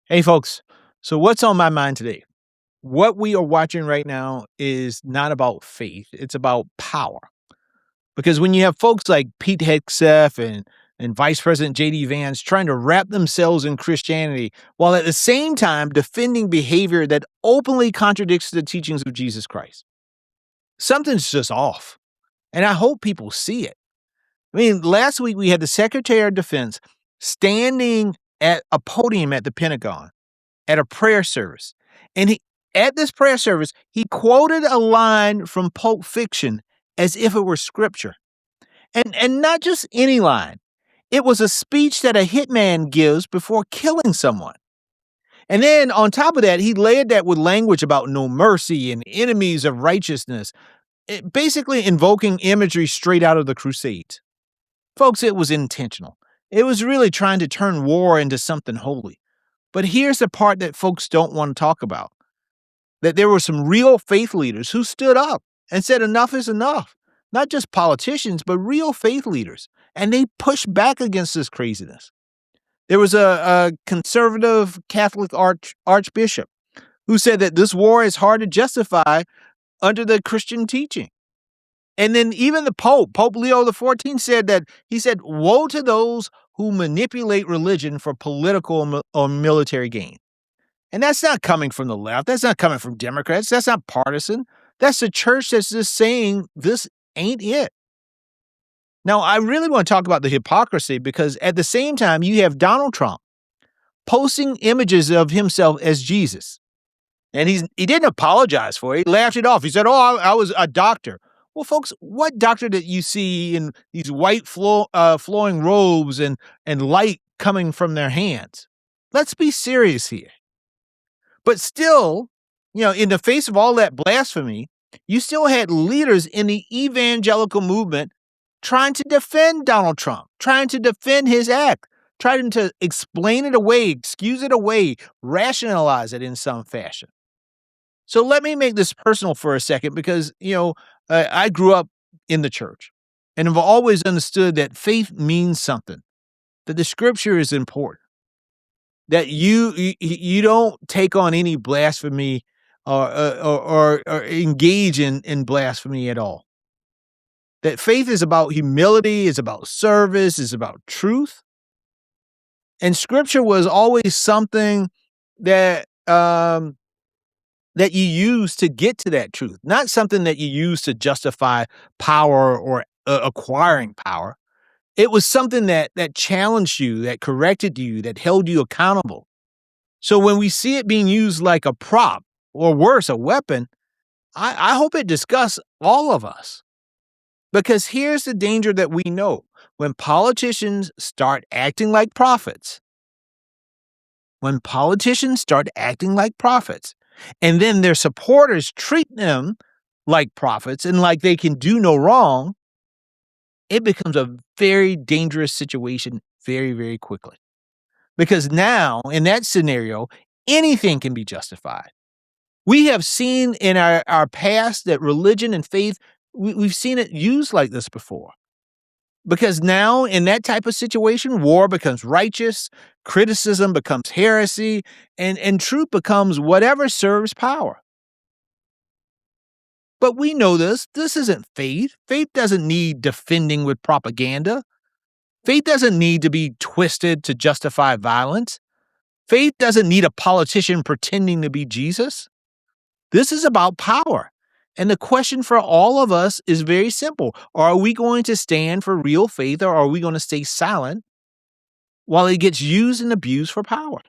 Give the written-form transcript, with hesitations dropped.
Hey, folks. So, what's on my mind today? What we are watching right now is not about faith, it's about power. Because when you have folks like Pete Hegseth and Vice President J.D. Vance trying to wrap themselves in Christianity while at the same time defending behavior that openly contradicts the teachings of Jesus Christ, something's just off. And I hope people see it. I mean, last week we had the Secretary of Defense standing at a podium at the Pentagon at a prayer service. And at this prayer service, he quoted a line from Pulp Fiction as if it were scripture. And not just any line. It was a speech that a hitman gives before killing someone. And then on top of that, he layered that with language about no mercy and enemies of righteousness, basically invoking imagery straight out of the Crusades. Folks, it was intentional. It was really trying to turn war into something holy. But here's the part that folks don't want to talk about. That there were some real faith leaders who stood up and said enough is enough. Not just politicians, but real faith leaders. And they pushed back against this craziness. There was a conservative Catholic archbishop who said that this war is hard to justify under the Christian teaching. And then even the Pope Leo XIV said that, he said, woe to those who manipulate religion for political or military gain. And that's not coming from the left. That's not coming from Democrats. That's not partisan. That's the church that's just saying this ain't it. Now, I really want to talk about the hypocrisy because at the same time, you have Donald Trump posting images of himself as Jesus. And he didn't apologize for it. He laughed it off. He said, I was a doctor. Well, folks, what doctor did you see in these white flowing robes and light coming from their hands? Let's be serious here. But still, in the face of all that blasphemy, you still had leaders in the evangelical movement trying to defend Donald Trump, trying to defend his act, trying to explain it away, excuse it away, rationalize it in some fashion. So let me make this personal for a second because, I grew up in the church and have always understood that faith means something, that the scripture is important, that you don't take on any blasphemy or engage in blasphemy at all. That faith is about humility, is about service, is about truth. And scripture was always something that that you use to get to that truth, not something that you use to justify power or acquiring power. It was something that challenged you, that corrected you, that held you accountable. So when we see it being used like a prop, or worse, a weapon, I hope it disgusts all of us. Because here's the danger that we know. When politicians start acting like prophets, and then their supporters treat them like prophets and like they can do no wrong, it becomes a very dangerous situation very, very quickly. Because now, in that scenario, anything can be justified. We have seen in our past that religion and faith, we've seen it used like this before. Because now, in that type of situation, war becomes righteous, criticism becomes heresy, and truth becomes whatever serves power. But we know this. This isn't faith. Faith doesn't need defending with propaganda. Faith doesn't need to be twisted to justify violence. Faith doesn't need a politician pretending to be Jesus. This is about power. And the question for all of us is very simple. Are we going to stand for real faith or are we going to stay silent while it gets used and abused for power?